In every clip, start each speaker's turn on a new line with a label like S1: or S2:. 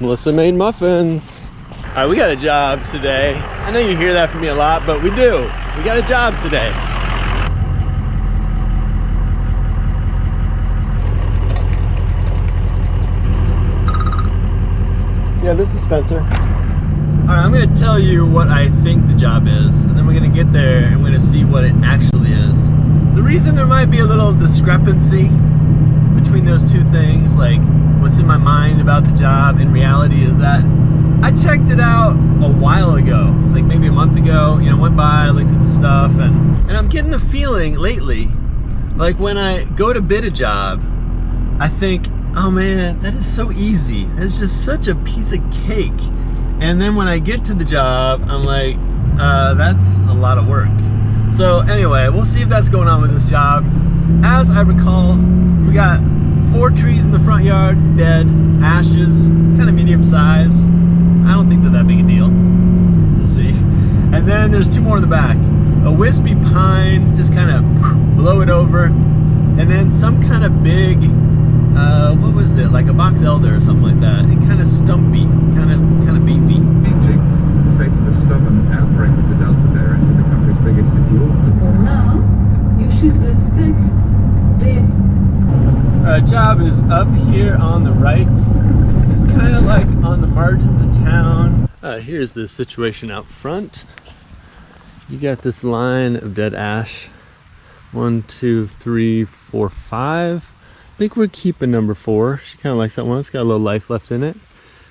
S1: Melissa made muffins. All right, we got a job today. I know you hear that from me a lot, but we do. We got a job today. Yeah, this is Spencer. All right, I'm gonna tell you what I think the job is, and then we're gonna get there and we're gonna see what it actually is. The reason there might be a little discrepancy between those two things, like what's in my mind about the job and reality, is that I checked it out a while ago, like maybe a month ago, you know, went by, looked at the stuff, and I'm getting the feeling lately, like when I go to bid a job, I think, oh man, that is so easy. It's just such a piece of cake. And then when I get to the job, I'm like, that's a lot of work. So anyway, we'll see if that's going on with this job. As I recall, we got 4 trees in the front yard, dead, ashes, kind of medium size. I don't think they're that big a deal. We'll see. And then there's 2 more in the back. A wispy pine, just kind of blow it over. And then some kind of big, what was it? Like a box elder or something like that. It kind of stumpy, kind of beefy.
S2: Beijing faced a stubborn outbreak of the Delta variant in the country's biggest city, Auckland.
S3: Now, you should respect this.
S1: Job is up here on the right. It's kind of like on the margins of town. Here's the situation out front. You got this line of dead ash. 1, 2, 3, 4, 5. I think we're keeping number 4. She kind of likes that one. It's got a little life left in it.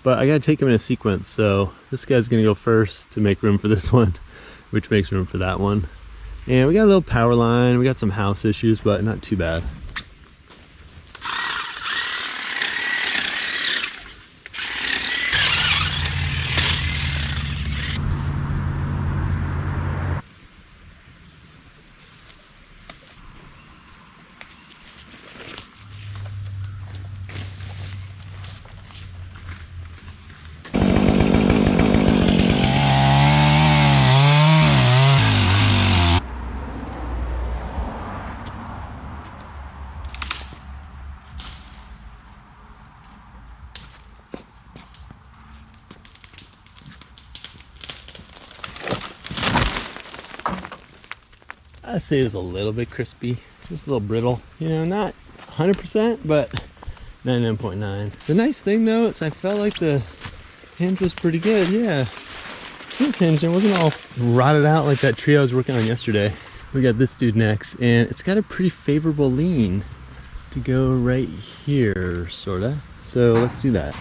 S1: But I gotta take them in a sequence. So this guy's gonna go first to make room for this one, which makes room for that one. And we got a little power line. We got some house issues, but not too bad. I'd say it was a little bit crispy, just a little bringed, you know, not 100%, but 99.9. The nice thing though is I felt like the hinge was pretty good. Yeah, this hinge, it wasn't all rotted out like that tree I was working on yesterday. We got this dude next, and it's got a pretty favorable lean to go right here, sorta. So let's do that.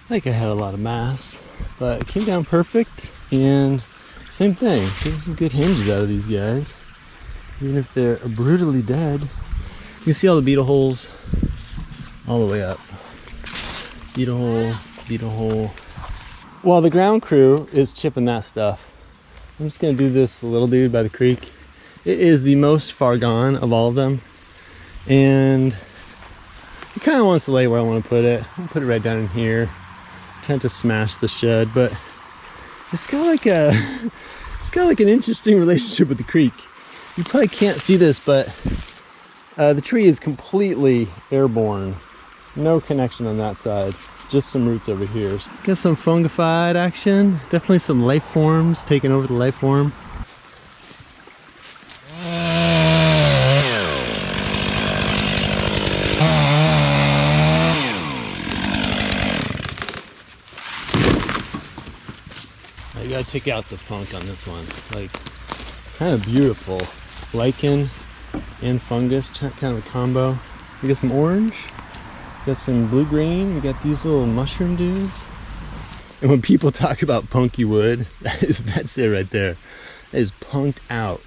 S1: I think I had a lot of mass, but it came down perfect, and same thing, getting some good hinges out of these guys, even if they're brutally dead. You can see all the beetle holes all the way up. Beetle hole, beetle hole. While the ground crew is chipping that stuff, I'm just gonna do this little dude by the creek. It is the most far gone of all of them, and it kind of wants to lay where I want to put it. I'm gonna put it right down in here. Trying to smash the shed, but it's got like an interesting relationship with the creek. You probably can't see this, but the tree is completely airborne. No connection on that side, just some roots over here. Got some fungified action, definitely some life forms taking over the life form. I gotta take out the funk on this one. Like, kind of beautiful lichen and fungus, kind of a combo. We got some orange, got some blue-green, we got these little mushroom dudes. And when people talk about punky wood, that's it right there. It is punked out.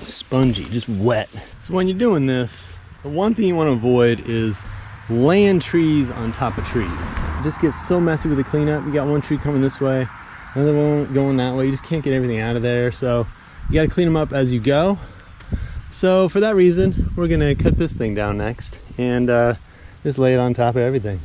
S1: Spongy, just wet. So when you're doing this, the one thing you want to avoid is laying trees on top of trees. It just gets so messy with the cleanup. You got one tree coming this way, another one going that way. You just can't get everything out of there. So you got to clean them up as you go. So for that reason, we're gonna cut this thing down next and just lay it on top of everything.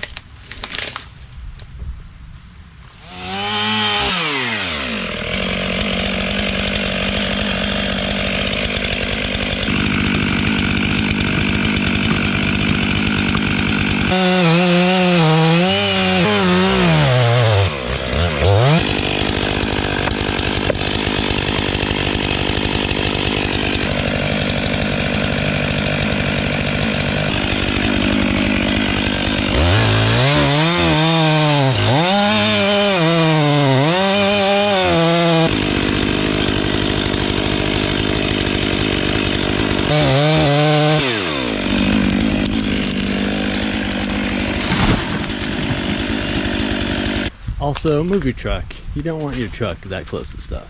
S1: Also, move your truck. You don't want your truck that close to stuff.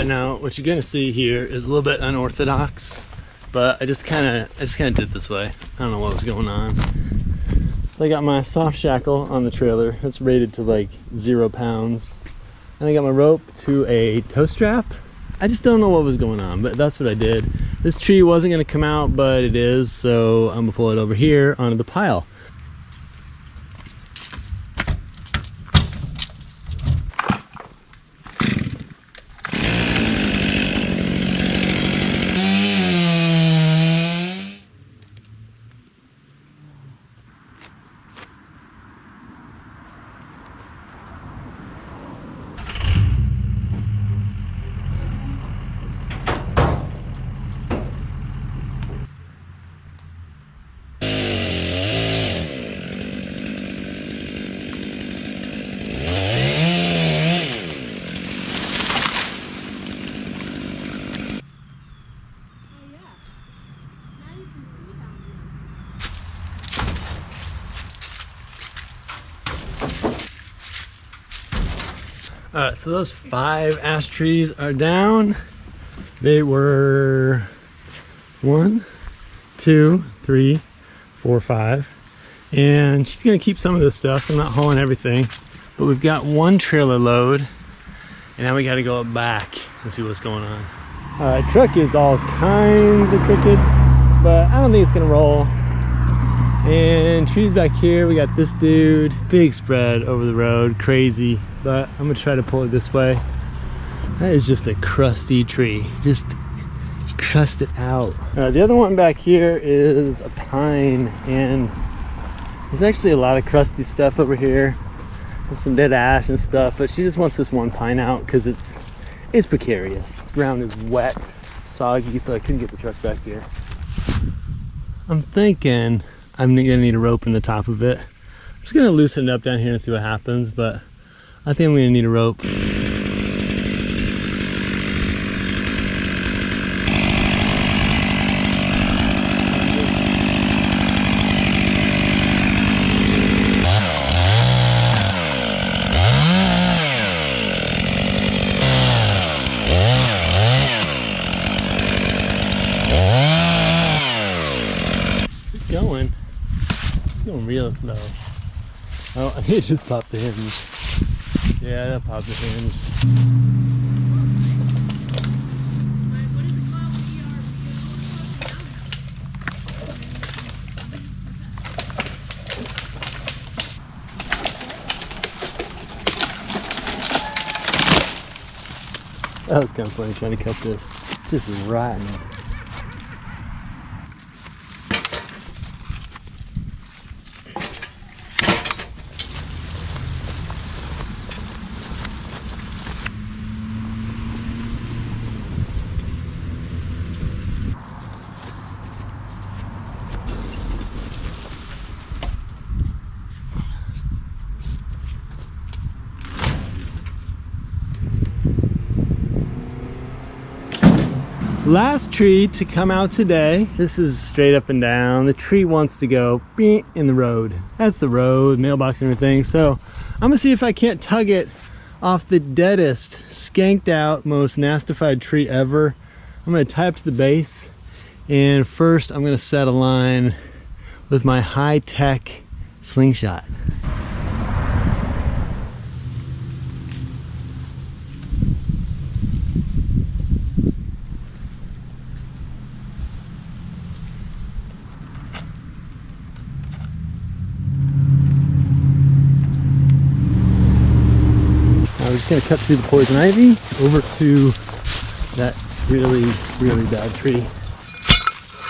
S1: Now what you're gonna see here is a little bit unorthodox, but I just kind of did it this way. I don't know what was going on. So I got my soft shackle on the trailer. It's rated to like 0 pounds, and I got my rope to a tow strap. I just don't know what was going on, but that's what I did. This tree wasn't gonna come out, but it is, so I'm gonna pull it over here onto the pile. Alright, so those 5 ash trees are down. They were 1, 2, 3, 4, 5. And she's gonna keep some of this stuff, so I'm not hauling everything. But we've got 1 trailer load, and now we gotta go up back and see what's going on. Alright, truck is all kinds of crooked, but I don't think it's gonna roll. And trees back here, we got this dude, big spread over the road, crazy, but I'm gonna try to pull it this way. That is just a crusty tree, just crusted out. The other one back here is a pine, and there's actually a lot of crusty stuff over here. There's some dead ash and stuff, but she just wants this one pine out because it's precarious. The ground is wet, soggy, so I couldn't get the truck back here. I'm thinking I'm gonna need a rope in the top of it. I'm just gonna loosen it up down here and see what happens, but I think I'm gonna need a rope. going. It's going real slow. Oh, I think it just popped the hinge. Yeah, that popped the hinge. That was kind of funny trying to cut this. Just rotten. Last tree to come out today. This is straight up and down. The tree wants to go in the road. That's the road, mailbox and everything. So I'm gonna see if I can't tug it off the deadest, skanked out, most nastified tree ever. I'm gonna tie up to the base, and first I'm gonna set a line with my high-tech slingshot. We're just gonna cut through the poison ivy over to that really, really bad tree.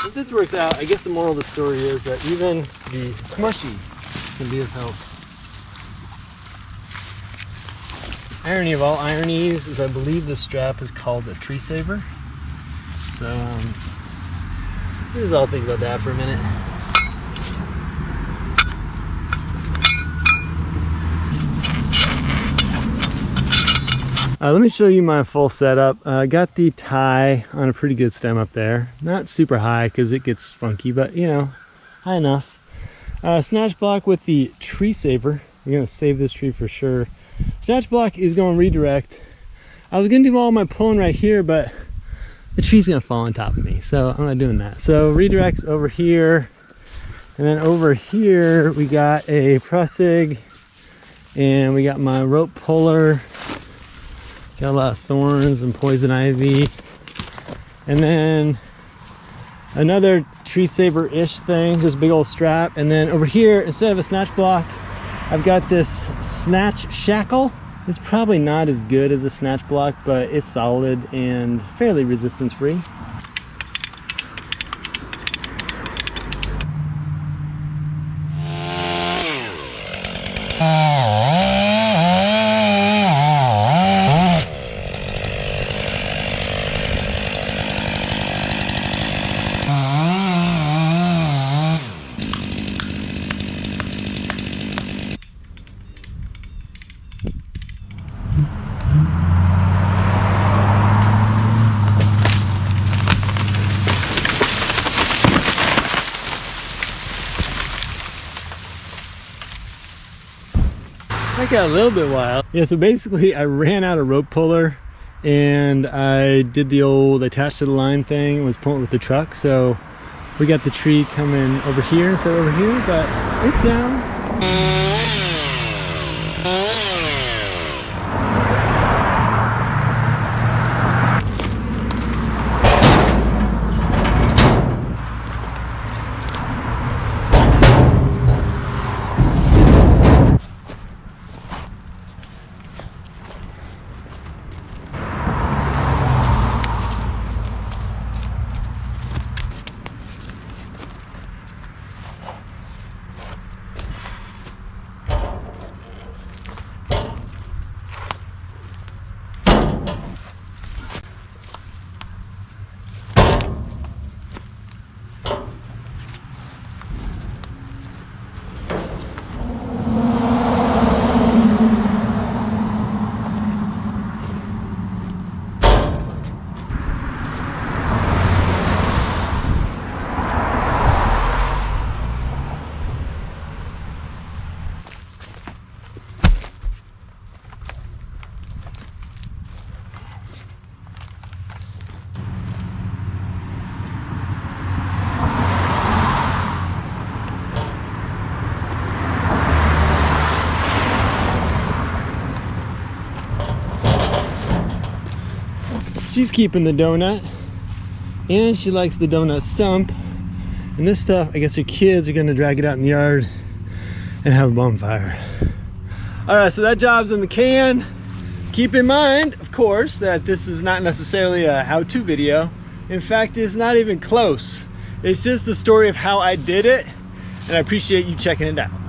S1: If this works out, I guess the moral of the story is that even the smushy can be of help. Irony of all ironies is I believe this strap is called a tree saver. So just all think about that for a minute. Let me show you my full setup. I got the tie on a pretty good stem up there. Not super high because it gets funky, but you know, high enough. Snatch block with the tree saver. We're gonna save this tree for sure. Snatch block is going redirect. I was gonna do all my pulling right here, but the tree's gonna fall on top of me, so I'm not doing that. So redirects over here, and then over here we got a Prusik, and we got my rope puller. Got a lot of thorns and poison ivy. And then another tree saver-ish thing, this big old strap. And then over here, instead of a snatch block, I've got this snatch shackle. It's probably not as good as a snatch block, but it's solid and fairly resistance-free. That got a little bit wild. Yeah, so basically I ran out of rope puller and I did the old attached to the line thing and was pulling with the truck. So we got the tree coming over here instead of over here, but it's down. She's keeping the donut, and she likes the donut stump. And this stuff, I guess her kids are gonna drag it out in the yard and have a bonfire. All right, so that job's in the can. Keep in mind, of course, that this is not necessarily a how-to video. In fact, it's not even close. It's just the story of how I did it, and I appreciate you checking it out.